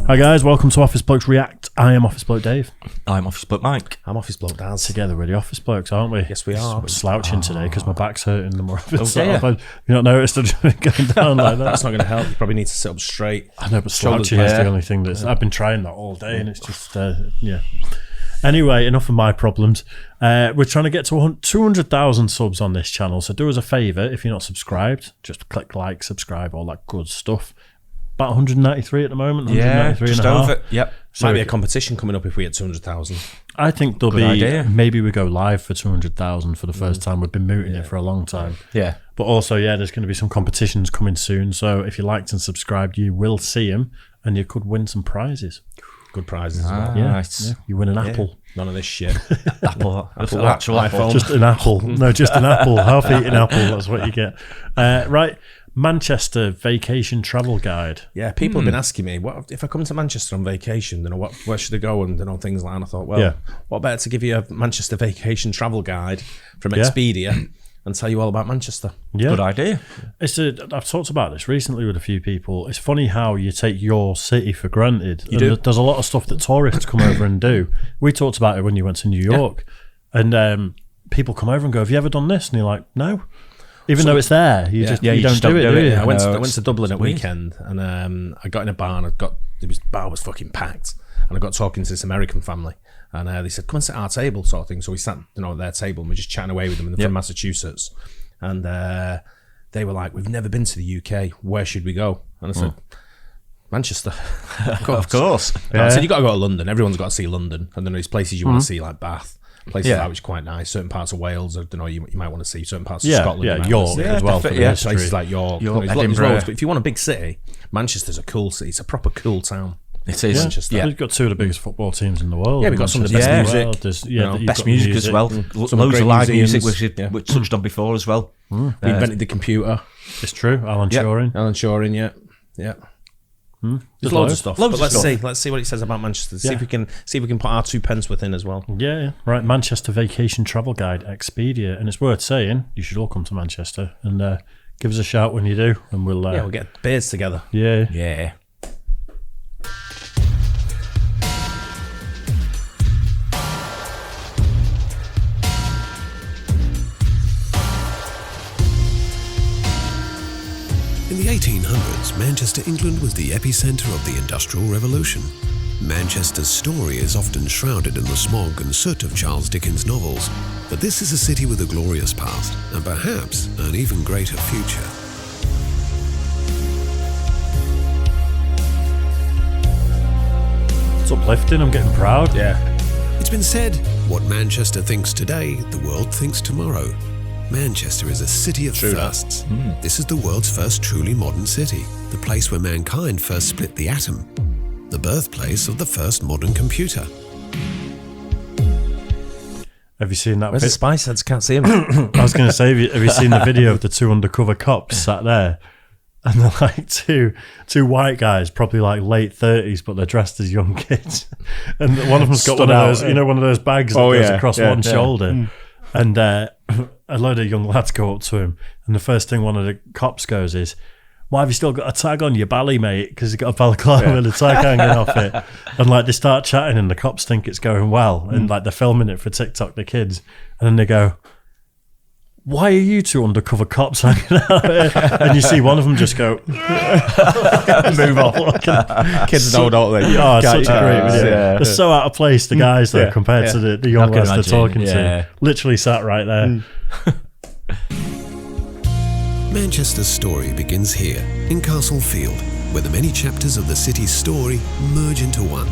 Hi guys, welcome to Office Blokes React. I am Office Bloke Dave. I'm Office Bloke Mike. I'm Office Bloke Daz. Together we're the Office Blokes, aren't we? Yes, we are. I'm slouching today because my back's hurting. The more I've been Okay. sat up, you not noticed I'm just going down like that. That's not going to help. You probably need to sit up straight. I know, but Shoulders slouching is back. the only thing that's... I've been trying that all day and it's just, yeah. Anyway, enough of my problems. We're trying to get to 200,000 subs on this channel, so do us a favour, if you're not subscribed, just click like, subscribe, all that good stuff. About 193 at the moment, 193 just and a half. over. Yep. So Might be a competition coming up if we get 200,000. I think there'll Good be, idea. maybe we go live for 200,000 for the first time. We've been mooting it for a long time. Yeah. But also, yeah, there's going to be some competitions coming soon. So if you liked and subscribed, you will see them and you could win some prizes. Good prizes as well. Yeah, Nice. yeah. You win an apple. None of this shit. Apple. Apple Actual apple. iPhone. Just an apple. No, just an apple. Half-eaten apple. That's what you get. Right. Manchester vacation travel guide. Yeah, people have been asking me, what if I come to Manchester on vacation, then where should I go and things like that. And I thought, well, Yeah. what better to give you a Manchester vacation travel guide from Expedia and tell you all about Manchester. Yeah. Good idea. I've talked about this recently with a few people. It's funny how you take your city for granted. You do. There's a lot of stuff that tourists come over and do. We talked about it when you went to New York. And people come over and go, have you ever done this? And you're like, no. Even though it's there, you don't do it, do you? I went No, to Dublin at weird. weekend and I got in a bar and the bar was fucking packed and I got talking to this American family and they said, come and sit at our table sort of thing. So we sat at their table and we're just chatting away with them and they're from Massachusetts and they were like, we've never been to the UK, where should we go? And I said, Manchester. Of course. I said, you got to go to London, everyone's got to see London and then there's places you want to see like Bath. Places like which are quite nice. Certain parts of Wales, I don't know, you might want to see. Certain parts of Scotland, you might York want to see. as well. For the history. Places like York, there's Edinburgh. loads, but if you want a big city, Manchester's a cool city. It's a proper cool town. It is. Manchester. Yeah. We've got two of the biggest football teams in the world. Yeah, we've got some of the Manchester best as music. well. There's, Best you've got music as well. Some Loads great of live museums. music, which touched on before as well. We invented the computer. It's true. Alan Turing. Alan Turing, yeah. There's loads of stuff. Loads But of stuff. let's see what it says about Manchester. See if we can put our 2 pence within as well. Yeah. Right. Manchester vacation travel guide, Expedia, and it's worth saying you should all come to Manchester and give us a shout when you do, and we'll get beers together. Yeah. Yeah. In the 1800s, Manchester, England was the epicentre of the Industrial Revolution. Manchester's story is often shrouded in the smog and soot of Charles Dickens' novels, but this is a city with a glorious past and perhaps an even greater future. It's uplifting. I'm getting proud. Yeah. It's been said, what Manchester thinks today, the world thinks tomorrow. Manchester is a city of firsts. This is the world's first truly modern city, the place where mankind first split the atom, the birthplace of the first modern computer. Have you seen that? Where's the Spice Heads? Can't see him. I was going to say, have you seen the video of the two undercover cops sat there? And they're like two white guys, probably like late 30s, but they're dressed as young kids. And one of them's got one of those, one of those bags that goes across one shoulder. And a load of young lads go up to him, and the first thing one of the cops goes is, "Why have you still got a tag on your belly, mate?" Because he's got a balaclava with a tag hanging off it. And like they start chatting, and the cops think it's going well, and like they're filming it for TikTok, the kids, and then they go, "Why are you two undercover cops hanging out here?" And you see one of them just go, move on. Kids don't they? Oh, such a great video. Yeah. They're so out of place, the guys, though, compared to the young I can lads they're imagine, talking to. Literally sat right there. Manchester's story begins here, in Castlefield, where the many chapters of the city's story merge into one.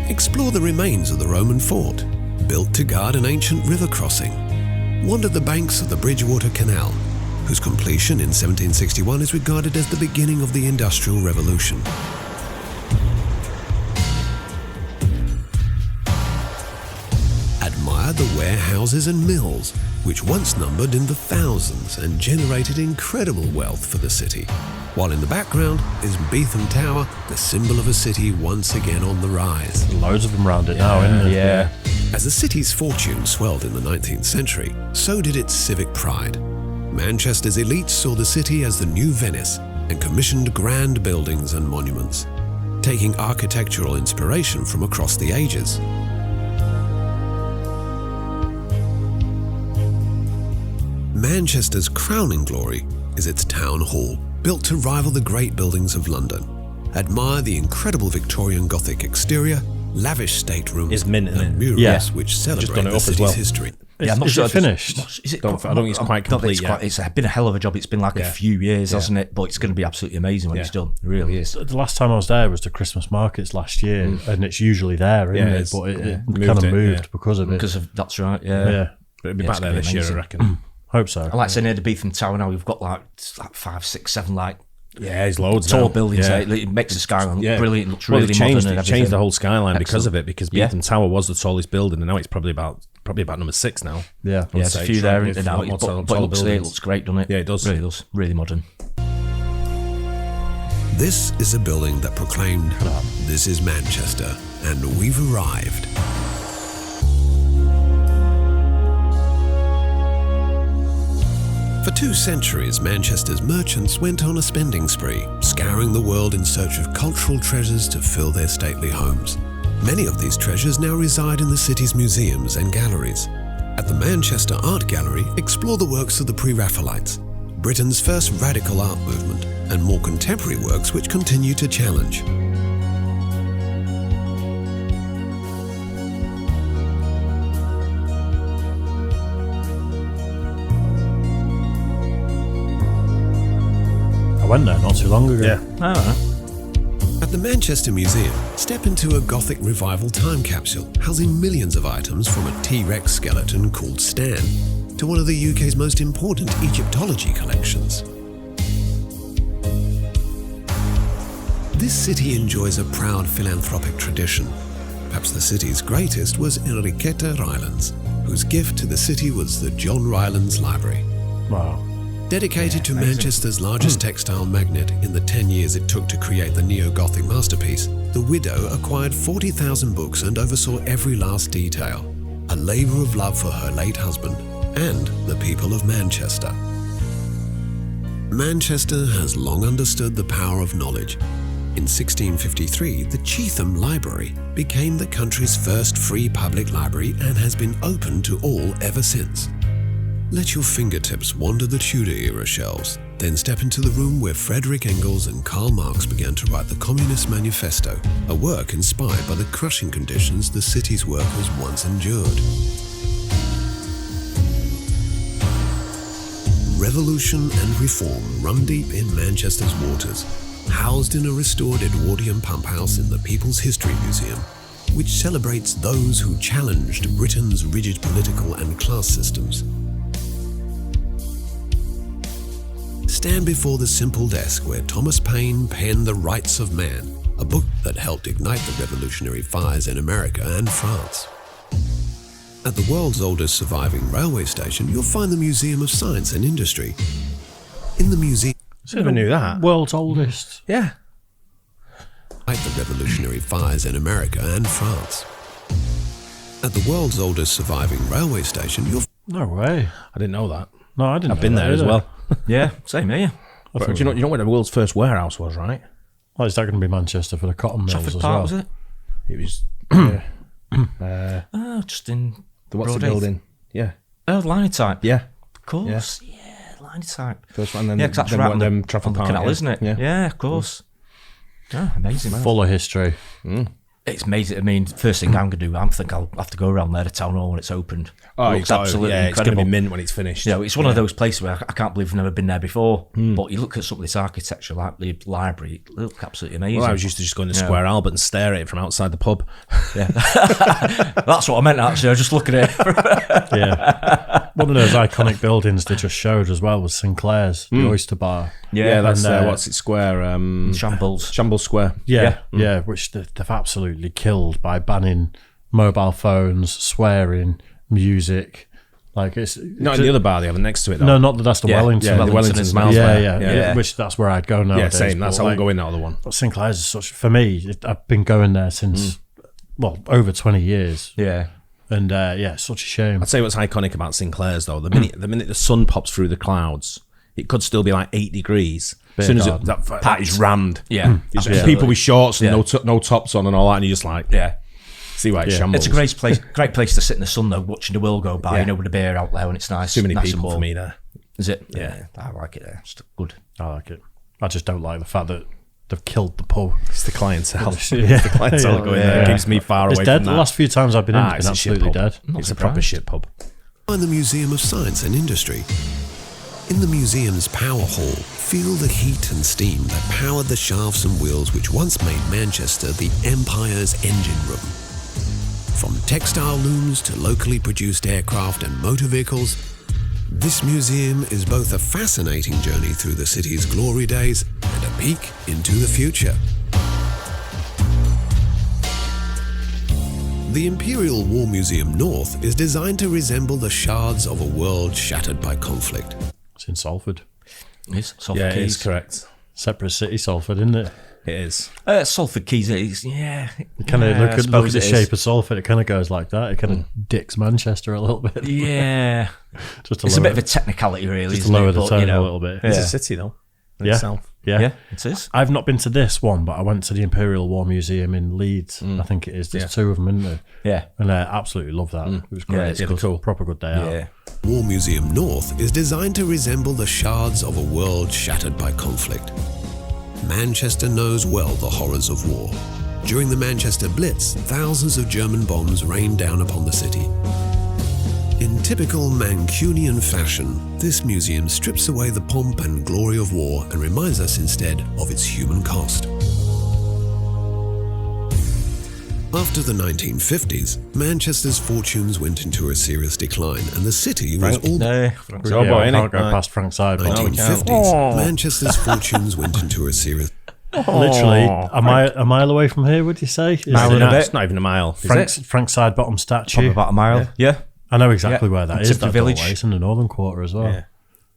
Explore the remains of the Roman fort, built to guard an ancient river crossing. Wander the banks of the Bridgewater Canal, whose completion in 1761 is regarded as the beginning of the Industrial Revolution. Admire the warehouses and mills, which once numbered in the thousands and generated incredible wealth for the city. While in the background is Beetham Tower, the symbol of a city once again on the rise. Loads of them around it now, isn't there? Yeah. As the city's fortune swelled in the 19th century, so did its civic pride. Manchester's elites saw the city as the new Venice and commissioned grand buildings and monuments. taking architectural inspiration from across the ages. Manchester's crowning glory is its town hall, built to rival the great buildings of London. Admire the incredible Victorian Gothic exterior, lavish staterooms, It's mint, isn't and it? murals Yeah. which Just celebrate done it the up as city's well. history. Yeah, I'm not Is sure it if it's- finished? Is it? I don't think it's quite complete yet. It's been a hell of a job. It's been like a few years, Yeah. hasn't it? But it's going to be absolutely amazing when Yeah. it's done. It really is. The last time I was there was the Christmas markets last year, and it's usually there, isn't Yeah, it? it's- But it yeah. kind of Moved moved it, because of it. Because of that's right. Yeah. Yeah, But it'll be Yeah, back it's there gonna be this year, I amazing. reckon. hope so. I like saying near the Beetham Tower now. We've got like 5, 6, 7 like Yeah, there's loads tall now. buildings. Yeah. It makes the skyline look Yeah. brilliant. Looks Well, really they've modern changed, and it everything. changed the whole skyline because Excellent. of it. Because Yeah. Beetham Tower was the tallest building, and now it's probably about number 6 now. Yeah, Yeah, there's a say few it's there right, and now, more but tall it looks buildings. great, doesn't it? Yeah, it does. Really does. Really modern. This is a building that proclaimed, "This is Manchester, and we've arrived." For 2 centuries, Manchester's merchants went on a spending spree, scouring the world in search of cultural treasures to fill their stately homes. Many of these treasures now reside in the city's museums and galleries. At the Manchester Art Gallery, explore the works of the Pre-Raphaelites, Britain's first radical art movement, and more contemporary works which continue to challenge. I went there not too long ago. Yeah. All right. At the Manchester Museum, step into a Gothic revival time capsule housing millions of items from a T-Rex skeleton called Stan to one of the UK's most important Egyptology collections. This city enjoys a proud philanthropic tradition. Perhaps the city's greatest was Enriqueta Rylands, whose gift to the city was the John Rylands Library. Wow. Dedicated to Manchester's largest textile magnet in the 10 years it took to create the neo-Gothic masterpiece, the widow acquired 40,000 books and oversaw every last detail, a labour of love for her late husband and the people of Manchester. Manchester has long understood the power of knowledge. In 1653, the Cheetham Library became the country's first free public library and has been open to all ever since. Let your fingertips wander the Tudor-era shelves, then step into the room where Frederick Engels and Karl Marx began to write the Communist Manifesto, a work inspired by the crushing conditions the city's workers once endured. Revolution and reform run deep in Manchester's waters, housed in a restored Edwardian pump house in the People's History Museum, which celebrates those who challenged Britain's rigid political and class systems. Stand before the simple desk where Thomas Paine penned The Rights of Man, a book that helped ignite the revolutionary fires in America and France. At the world's oldest surviving railway station, you'll find the Museum of Science and Industry. In the museum, I never knew that. World's oldest. Yeah. fight the revolutionary fires in America and France. At the world's oldest surviving railway station, you'll No way. I didn't know that. No, I didn't. I've been know that there as either. well. Yeah, same here. But do you know where the world's first warehouse was, right? Oh, is that going to be Manchester for the cotton mills Trafford as Park, well? was it? It was Oh, just in the what's the Broad Heath. building? Yeah. Oh, Linotype. Yeah. Of course. Yeah, Linotype. First one, then Yeah, because that's then right one on of them the, Trafford on the Park, canal, yeah. isn't it? Yeah. Of course. Oh, amazing, man. Full of history. It's amazing. I mean, first thing I'm going to do, I think I'll have to go around there to Town Hall when it's opened. Oh, Looks absolutely it's going to incredible. be mint when it's finished. You know, it's one of those places where I can't believe I've never been there before. But you look at some of this architecture, like the library, it look absolutely amazing. Well, I was used to just going to Square Albert and stare at it from outside the pub. Yeah. That's what I meant, actually. I was just looking at it. Yeah. One of those iconic buildings they just showed as well was Sinclair's, the Oyster Bar. Yeah, that's and, what's it Square? Shambles. Shambles Square. Yeah, which they've absolutely killed by banning mobile phones, swearing, music. Like it's Not in the other bar they have next to it though. No, not that's the Yeah, Wellington. yeah, the Wellington Wellington's as well. Miles yeah, Bar. yeah, which that's where I'd go nowadays. Yeah, same. That's but how I like- go in that other one. But Sinclair's is such for me. I've been going there since over 20 years, Yeah. and it's such a shame. I'd say what's iconic about Sinclair's though, the minute the sun pops through the clouds, it could still be like 8 degrees. As soon as that is rammed. Yeah. It's people with shorts and no tops on and all that, and you're just like, see why it's shambles. It's a great place to sit in the sun, though, watching the world go by, with a beer out there, and it's nice. Too many nice people for me there. Is it? Yeah. I like it there. It's good. I like it. I just don't like the fact that they've killed the pub. It's the clientele. It's Yeah. the clientele going there. It keeps me far It's away dead. from The that. last few times I've been in, it's been a shit absolutely pub. dead. It's a proper shit pub. And the Museum of Science and Industry. In the museum's power hall, feel the heat and steam that powered the shafts and wheels which once made Manchester the Empire's engine room. From textile looms to locally produced aircraft and motor vehicles, this museum is both a fascinating journey through the city's glory days and a peek into the future. The Imperial War Museum North is designed to resemble the shards of a world shattered by conflict. It's in Salford. It's Salford Yeah, Keys. it is correct. Separate city, Salford, isn't it? It is. Salford Keys is, Kind of look at the it shape of Salford. It kind of goes like that. It kind of dicks Manchester a little bit. Yeah. Just to It's lower, a bit of a technicality, really, just to isn't lower it? the But, tone a little bit. It's a city, though. In Yeah. itself. Yeah, it is. I've not been to this one, but I went to the Imperial War Museum in Leeds. I think it is. There's two of them, isn't there? Yeah. And I absolutely love that. It was great. Yeah, it's good. cool. Proper good day out. Yeah. War Museum North is designed to resemble the shards of a world shattered by conflict. Manchester knows well the horrors of war. During the Manchester Blitz, thousands of German bombs rained down upon the city. In typical Mancunian fashion, this museum strips away the pomp and glory of war and reminds us instead of its human cost. After the 1950s, Manchester's fortunes went into a serious decline and the city was all... Yeah, I can't go past Frank's side. but 1950s, Manchester's fortunes went into a serious... Literally, a mile away from here, would you say? Is No, the- it's not even a mile. Frank's side bottom statue. Probably about a mile. Yeah. I know exactly where that is. Tipton That Village. doorway. It's in the northern quarter as well. Yeah.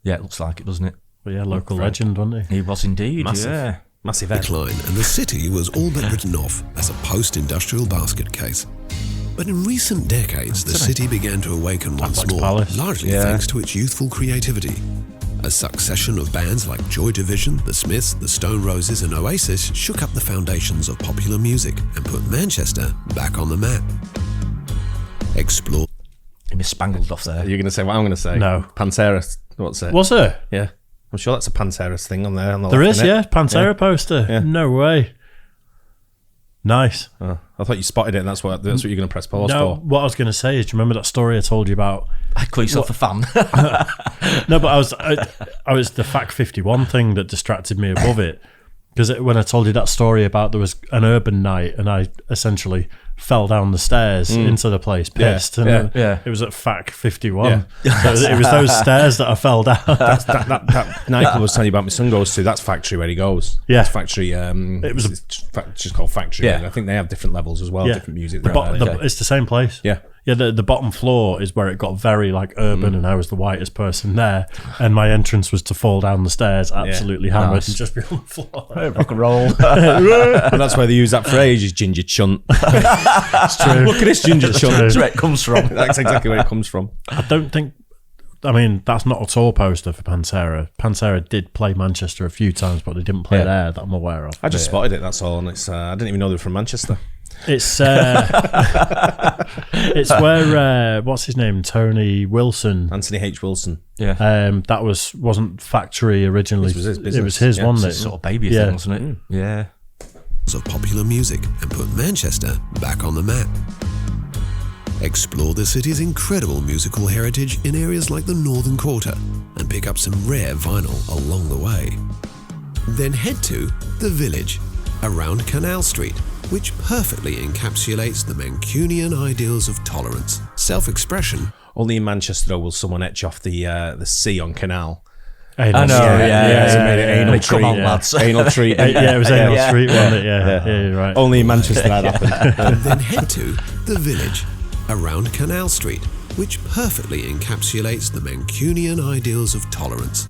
Yeah, it looks like it, doesn't it? But yeah, local legend, wasn't he? He was indeed, Massive. yeah. Massive end. decline, and the city was all but written off as a post-industrial basket case. But in recent decades, the city began to awaken once Black's more, Palace. largely thanks to its youthful creativity. A succession of bands like Joy Division, The Smiths, The Stone Roses and Oasis shook up the foundations of popular music and put Manchester back on the map. Explore. He spangled off there. You're going to say what I'm going to say? No. Pantera. What's it? Was there? Yeah. I'm sure that's a Pantera thing on there. On the There left, is, innit? yeah. Pantera poster. Yeah. No way. Nice. Oh, I thought you spotted it and that's what you're going to press pause No, for. what I was going to say is, do you remember that story I told you about? I call yourself a fan. No, but I was the Fact 51 thing that distracted me above it. Because when I told you that story about there was an urban night and I essentially fell down the stairs into the place pissed. And it was at Fact 51. So it was those stairs that I fell down. That nightclub I was telling you about my son goes to, that's Factory where he goes. Yeah. It's Factory. It was it's just called Factory. Yeah. And I think they have different levels as well, different music. It's the same place. Yeah. Yeah, the bottom floor is where it got very like urban, and I was the whitest person there, and my entrance was to fall down the stairs, absolutely hammered, Nice. and just be on the floor. Rock and roll. And that's where they use that phrase, is ginger chunt. It's true. Look at this ginger chunt. That's where it comes from. That's exactly where it comes from. I don't think. I mean, that's not a tour poster for Pantera. Pantera did play Manchester a few times, but they didn't play there that I'm aware of. I just spotted it, that's all. And it's I didn't even know they were from Manchester. It's it's where what's his name, Tony Wilson. Anthony H. Wilson. Yeah. That wasn't Factory originally. This was his business. It was his, Yeah. wasn't It's it? sort of baby Yeah. thing, wasn't it? Yeah. Of popular music and put Manchester back on the map. Explore the city's incredible musical heritage in areas like the Northern Quarter and pick up some rare vinyl along the way. Then head to The Village, around Canal Street, which perfectly encapsulates the Mancunian ideals of tolerance, self-expression. Only in Manchester, though, will someone etch off the C on Canal. I know, Anal Come treat. on, lads. Anal treat. Yeah, it was Anal Street, wasn't it? Yeah, you're right. Only in Manchester that happened. Then head to The Village, around Canal Street, which perfectly encapsulates the Mancunian ideals of tolerance.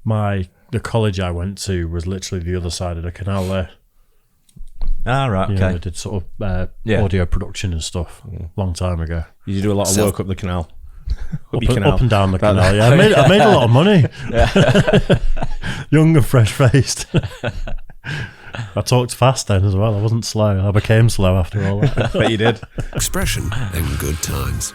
The college I went to was literally the other side of the canal there. Ah, right, You okay. know, they did sort of audio production and stuff long time ago. You do a lot of work up the canal. Up and down the canal. Yeah, I made a lot of money. Young and fresh-faced. I talked fast then as well. I wasn't slow. I became slow after all that. Bet you did. Expression and good times.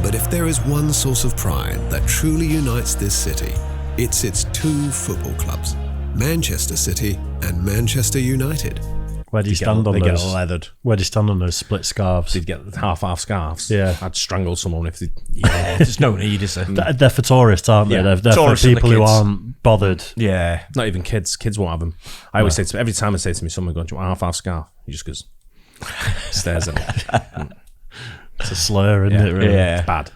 But if there is one source of pride that truly unites this city, it's its two football clubs, Manchester City and Manchester United. Where do you stand on They get those? leathered. Where do you stand on those split scarves? They'd get half scarves. Yeah. I'd strangle someone if they... Yeah, there's no need, is there? They're for tourists, aren't they? Yeah. They're for Tourists and the people who kids. aren't bothered. Yeah. Not even kids. Kids won't have them. I always say to every time I say to me, someone going, do you want a half scarf? He just goes, stares at me. It's a slur, isn't it? Really? Yeah. It's bad.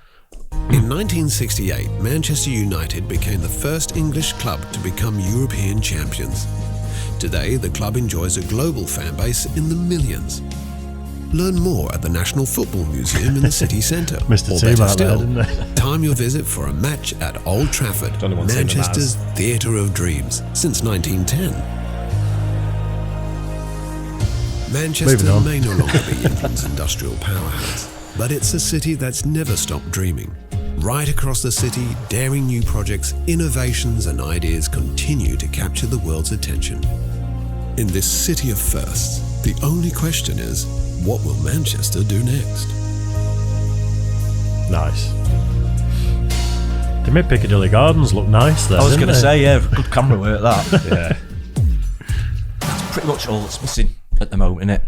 In 1968, Manchester United became the first English club to become European champions. Today, the club enjoys a global fan base in the millions. Learn more at the National Football Museum in the city centre. Mr. Or T better out there, still, didn't they? time your visit for a match at Old Trafford, Don't know what saying that Manchester's Theatre of Dreams, since 1910. Manchester Moving on. may no longer be England's industrial powerhouse, but it's a city that's never stopped dreaming. Right across the city, daring new projects, innovations and ideas continue to capture the world's attention. In this city of firsts, the only question is, what will Manchester do next? Nice. They made Piccadilly Gardens look nice there. I was going to say, yeah, good camera work, that. Yeah. That's pretty much all that's missing at the moment, innit?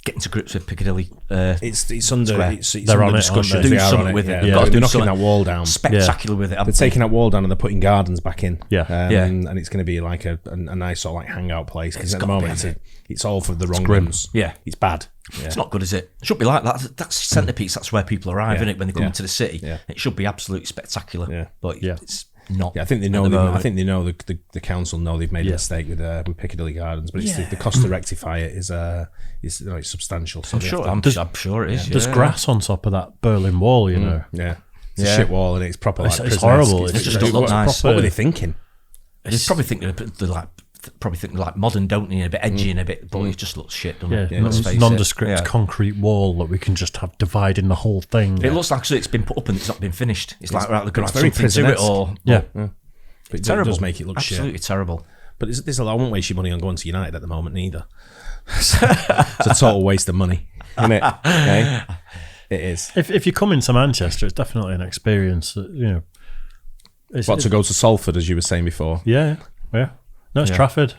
Getting to grips with Piccadilly. It's under Square. it's They're under on it, discussion. aren't they? They Do are something on it, with it. yeah. They've got to They're do knocking something that wall down. Spectacular with it. They're taking that wall down and they're putting gardens back in. Yeah. Yeah. And it's going to be like a nice sort of like hangout place because It's at the gotta moment be, it's all for the wrong grim. ones. Yeah. It's bad. Yeah. It's not good, is it? It should be like that. That's centrepiece. That's where people arrive, Yeah. innit? When they come Yeah. into the city, Yeah. it should be absolutely spectacular. Yeah. But Yeah. it's not. Yeah, I think they at know. the moment. I think they know the council know they've made a Yeah. mistake with Piccadilly Gardens, but it's Yeah. the cost to rectify it is it's substantial. So I'm they sure. have to- I'm sure it is. There's yeah. grass on top of that Berlin Wall, you know. yeah, it's Yeah. a shit wall and it's proper. It's- Like it's prison-esque. horrible. It just It's doesn't look nice. What were they thinking? It's probably thinking they're like modern, don't they? A bit edgy and a bit, but it just looks shit, doesn't Yeah, it? Let's face it. nondescript Yeah. concrete wall that we can just have dividing the whole thing. It looks like it's been put up and it's not been finished. It's like right, they're going it's to very have something to it, prison-esque. or Yeah. But it terrible. does make it look absolutely shit. terrible. But there's a lot. I won't waste your money on going to United at the moment either. It's a total waste of money, isn't it? Okay? It is. If you come into Manchester, it's definitely an experience. You know, What, to go to Salford, as you were saying before? Yeah. No, it's Yeah. Trafford.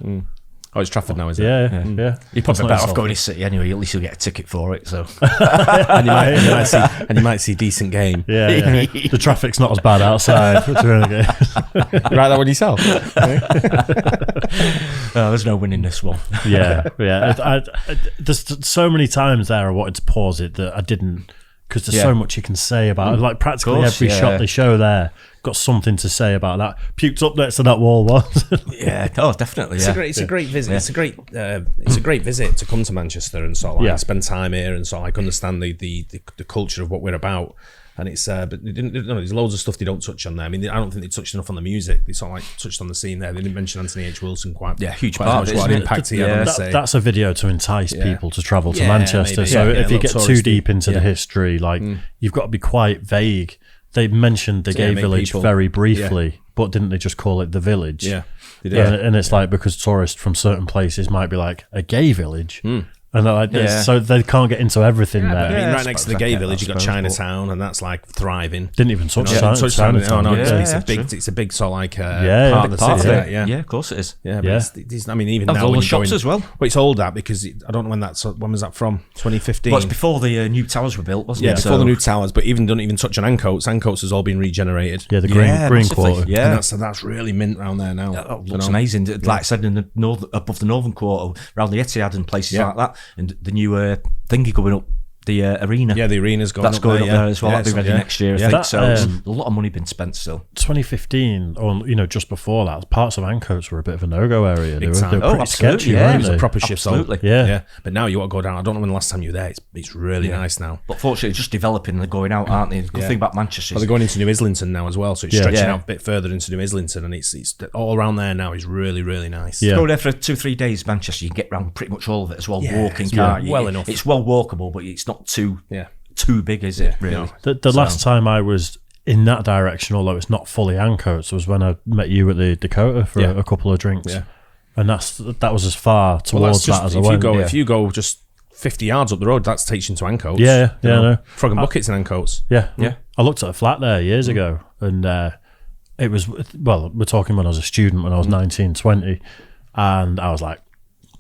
Oh, it's Trafford now, is it? Yeah. You're It's probably not better off Salford. going to City anyway. At least you'll get a ticket for it. So And you might see decent game. Yeah. The traffic's not as bad outside. You write that one yourself? there's no winning this one. Yeah. There's so many times there I wanted to pause it that I didn't, because there's so much you can say about it. Like practically course, every yeah. shot they show there got something to say about that. Puked up next to that wall once. Yeah, oh, definitely. It's a great visit. It's a great visit to come to Manchester and sort of like spend time here and sort of like understand the culture of what we're about. And it's but they didn't, there's loads of stuff they don't touch on there. I mean, I don't think they touched enough on the music. They sort of like touched on the scene there. They didn't mention Anthony H. Wilson quite. Yeah, huge quite part as of much it, what an isn't it? impact he had on the scene. That's a video to entice people to travel to Yeah, Manchester. maybe. So Yeah, if a you little get too touristy. deep into the Yeah. history, like you've got to be quite vague. They mentioned the gay make village people- very briefly, but didn't they just call it the village? Yeah, they did. Yeah, and it's like because tourists from certain places might be like a gay village, and they're like this, so they can't get into everything there. I mean, Yeah, right next to the gay yeah, village, I you've got suppose, Chinatown, and that's like thriving. Didn't even touch Yeah, touch Chinatown. no, Yeah. it's a big sort of like Yeah, part of big the part city. of it. Yeah, Yeah, of course it is. Yeah, Yeah. but it's I mean, even That's now all when the you shops go in, as well. Well, it's old that because I don't know when was that from? 2015. Well, it's before the new towers were built, wasn't Yeah, it? before the new towers, but even don't even touch on Ancoats. Ancoats has all been regenerated. Yeah, the green massively. quarter. Yeah, And that's really mint round there now. That you looks know? amazing. Like I said, in the above the northern quarter, around the Etihad and places like that, and the new thingy going up, the arena. Yeah, the arena's going That's up going there, up there as well. That'll be ready next year, I think. That, So there's a lot of money been spent still. 2015, or just before that, parts of Ancoats were a bit of a no-go area. They were time. pretty absolutely, sketchy, yeah. weren't It was they? a proper shithole. Absolutely. Yeah. But now you want to go down. I don't know when the last time you were there. It's really nice now. But fortunately, just developing, they're going out, aren't they? The good thing about Manchester Well, is they're going into New Islington now as well, so it's Yeah. stretching Yeah. out a bit further into New Islington, and it's all around there now is really, really nice. Yeah. go there for 2-3 days, Manchester, you can get around pretty much all of it as well, Yeah, walking, it's can't you? well enough. It's well walkable, but it's not too too big, is it? Really? No. The last time I was in that direction, although it's not fully Ancoats, was when I met you at the Dakota for a couple of drinks. Yeah. And that was as far towards that as I went. If you go just 50 yards up the road, that takes you to Ancoats. Yeah, no. Frog and Buckets in Ancoats. Yeah. I looked at a flat there years ago, and it was, well, we're talking when I was a student, when I was 19, 20, and I was like,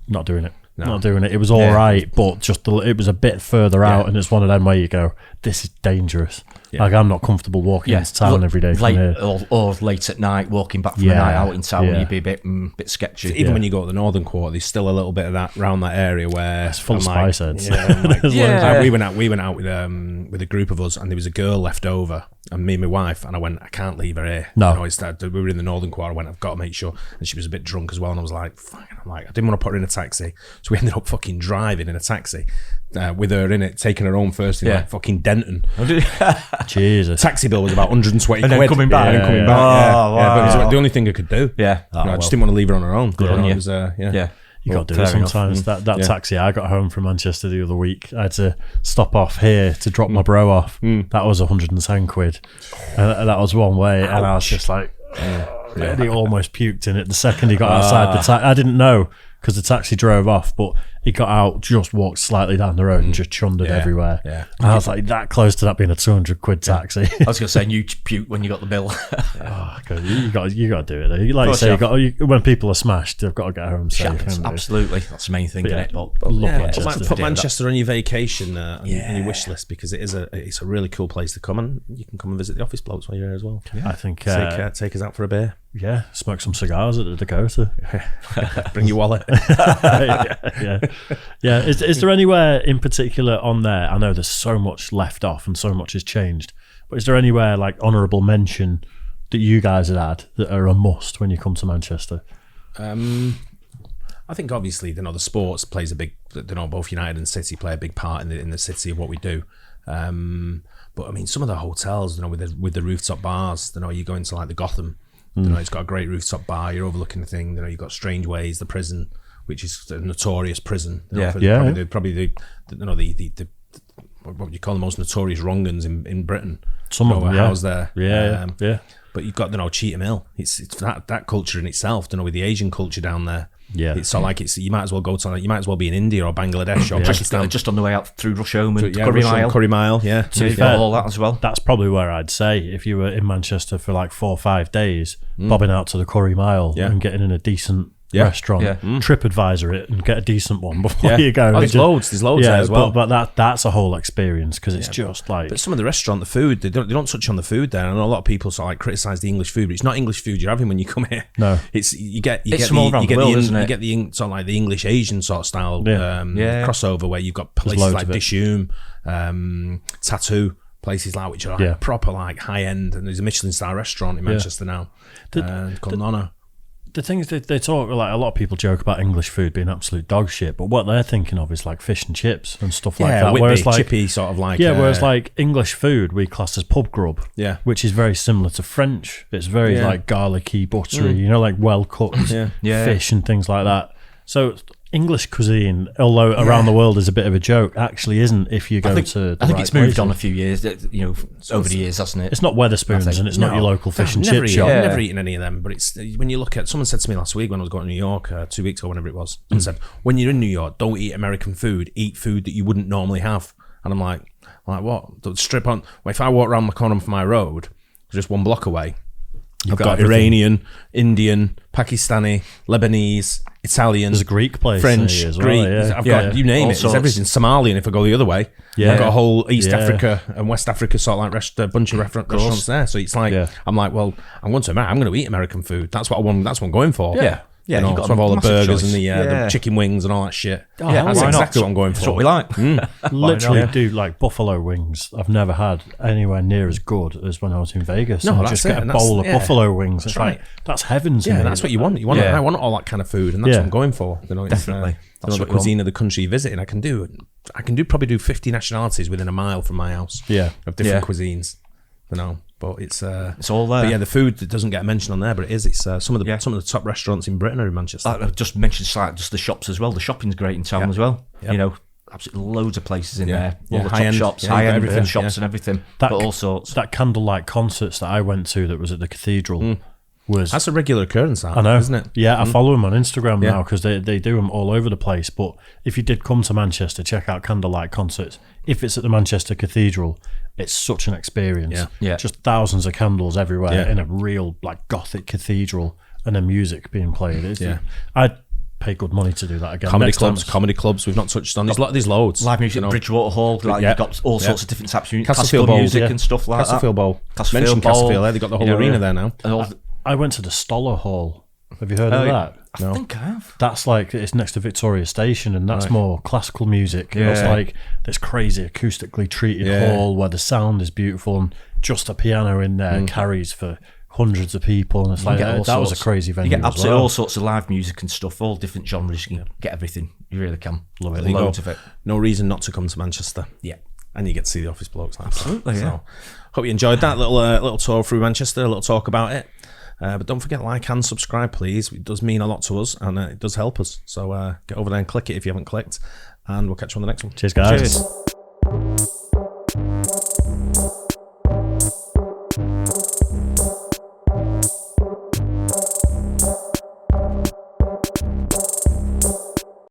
not doing it. Not doing it. It was all right, but it was a bit further out, and it's one of them where you go, this is dangerous. Yeah. Like, I'm not comfortable walking into town every day from here. Or late at night, walking back from a night out in town, you'd be a bit sketchy. Even when you go to the Northern Quarter, there's still a little bit of that around that area where it's full of spice heads. We went out with a group of us, and there was a girl left over, and me and my wife, and I went, I can't leave her here. No, we were in the Northern Quarter. I went, I've got to make sure. And she was a bit drunk as well, and I was like, fine. I didn't want to put her in a taxi, so we ended up fucking driving in a taxi with her in it, taking her home first in like fucking Denton. Jesus. Taxi bill was about 120 and quid. Then coming back. But it was the only thing I could do. Yeah. I just didn't want to leave her on her own. Good on you. You got to do it sometimes. That taxi I got home from Manchester the other week, I had to stop off here to drop my bro off. That was 110 quid. That was one way. Ouch. And I was just like, he almost puked in it the second he got outside the taxi. I didn't know, because the taxi drove off, but he got out, just walked slightly down the road and just chundered everywhere. Yeah. And I was like, that close to that being a 200 quid taxi. I was going to say, you puked when you got the bill. You got to do it though. Like you say, when people are smashed, they've got to get home safe. Absolutely. That's the main thing, isn't it? Put Manchester on your vacation on your wish list, because it's a really cool place to come, and you can come and visit the office blokes while you're here as well. I think take us out for a beer. Yeah, smoke some cigars at the Dakota. Bring your wallet. Yeah. Is there anywhere in particular on there? I know there's so much left off and so much has changed, but is there anywhere like honourable mention that you guys had that are a must when you come to Manchester? I think obviously, the sports plays a big. Both United and City play a big part in the city of what we do. But I mean, some of the hotels, with the rooftop bars, you go into like the Gotham. It's got a great rooftop bar. You're overlooking the thing. You've got Strange Ways, the prison, which is a notorious prison. Probably the what would you call the most notorious wrong-uns in Britain. Some of them, housed there. Yeah. But you've got Cheetham Hill. It's that culture in itself. With the Asian culture down there. Yeah, it's sort of like you might as well go to. You might as well be in India or Bangladesh or Pakistan. Just on the way out through Rusholme and Curry Mile. Yeah, to be fair, all that as well. That's probably where I'd say if you were in Manchester for like 4 or 5 days, bobbing out to the Curry Mile and getting in a decent restaurant, TripAdvisor it and get a decent one before you go. There's loads there as well. But that's a whole experience, because it's just like. But some of the restaurant, the food, they don't touch on the food there. I know a lot of people sort of like criticise the English food, but it's not English food you're having when you come here. No, it's you get the sort of like the English Asian sort of style crossover, where you've got places like Dishoom, Tattoo. Places like which are like proper like high end, and there's a Michelin star restaurant in Manchester now called Nonna. The things they talk, like, a lot of people joke about English food being absolute dog shit, but what they're thinking of is like fish and chips and stuff like that. Whitby, whereas like chippy sort of like whereas like English food we class as pub grub, which is very similar to French. It's very like garlicky, buttery, like well cooked fish and things like that. So English cuisine, although around the world is a bit of a joke, actually isn't if you go to I think it's moved on a few years, over the years, hasn't it? It's not Wetherspoons and it's not your local fish and chip shop. I've never eaten any of them, but it's when you look at, someone said to me last week when I was going to New York 2 weeks ago, whenever it was, and said, when you're in New York, don't eat American food, eat food that you wouldn't normally have. And I'm like what? The strip on, well, if I walk around the corner from my road, just 1 block away, I've got Iranian, Indian, Pakistani, Lebanese, Italian. There's a Greek place, French, as Greek. Well, I've got, you name it. There's everything. Somalian if I go the other way. Yeah. I've got a whole East Africa and West Africa sort of like a bunch of restaurants there. So it's like I'm like, well, I'm going to eat American food. That's what I want. That's what I'm going for. Yeah. Yeah, you've got all the burgers and the chicken wings and all that shit. That's exactly what I'm going for. That's what we like. Literally do like buffalo wings. I've never had anywhere near as good as when I was in Vegas. No, just get a bowl of buffalo wings. It's like, that's heavens. Yeah, that's what you want. I want all that kind of food, and that's what I'm going for. Definitely. That's the cuisine of the country you're visiting. I can probably do 50 nationalities within a mile from my house. Yeah, of different cuisines. But it's all there. But the food that doesn't get mentioned on there, but it is. It's some of the top restaurants in Britain are in Manchester. I've just mentioned just the shops as well. The shopping's great in town as well. Yep. absolutely loads of places in Yeah. there. Yeah, All the top high-end, shops, yeah, high-end everything, shops yeah. and everything. That But all sorts. That candlelight concerts that I went to that was at the cathedral was... That's a regular occurrence, that, I know, isn't it? Yeah, I follow them on Instagram Yeah. now because they do them all over the place. But if you did come to Manchester, check out candlelight concerts. If it's at the Manchester Cathedral, it's such an experience. Yeah. Yeah. Just thousands of candles everywhere Yeah. in a real like Gothic cathedral and the music being played. Yeah. I'd pay good money to do that again. Comedy Next time clubs. We've not touched on. There's loads. Live music, you know. Bridgewater Hall, like Yeah. you've got all sorts Yeah. of different types of music, Castlefield classical Bowl, music yeah. and stuff like Castlefield Bowl. Castlefield Mentioned Bowl, Castlefield there. They've got the whole you know, arena there now. And all I went to the Stoller Hall. Have you heard of that? I think I have. That's like, it's next to Victoria Station, and that's more classical music. Yeah. It's like this crazy acoustically treated Yeah. hall where the sound is beautiful, and just a piano in there carries for hundreds of people. And it's like, get all that was a sorts. crazy venue. You get as absolutely well. all sorts of live music and stuff, all different genres. You can get everything. You really can. Love it. There you go. Loads of it. No reason not to come to Manchester. Yeah. And you get to see the Office Blokes. Absolutely, yeah. So, hope you enjoyed that little tour through Manchester, a little talk about it. But don't forget, like and subscribe, please. It does mean a lot to us, and it does help us. So get over there and click it if you haven't clicked. And we'll catch you on the next one. Cheers, guys. Cheers.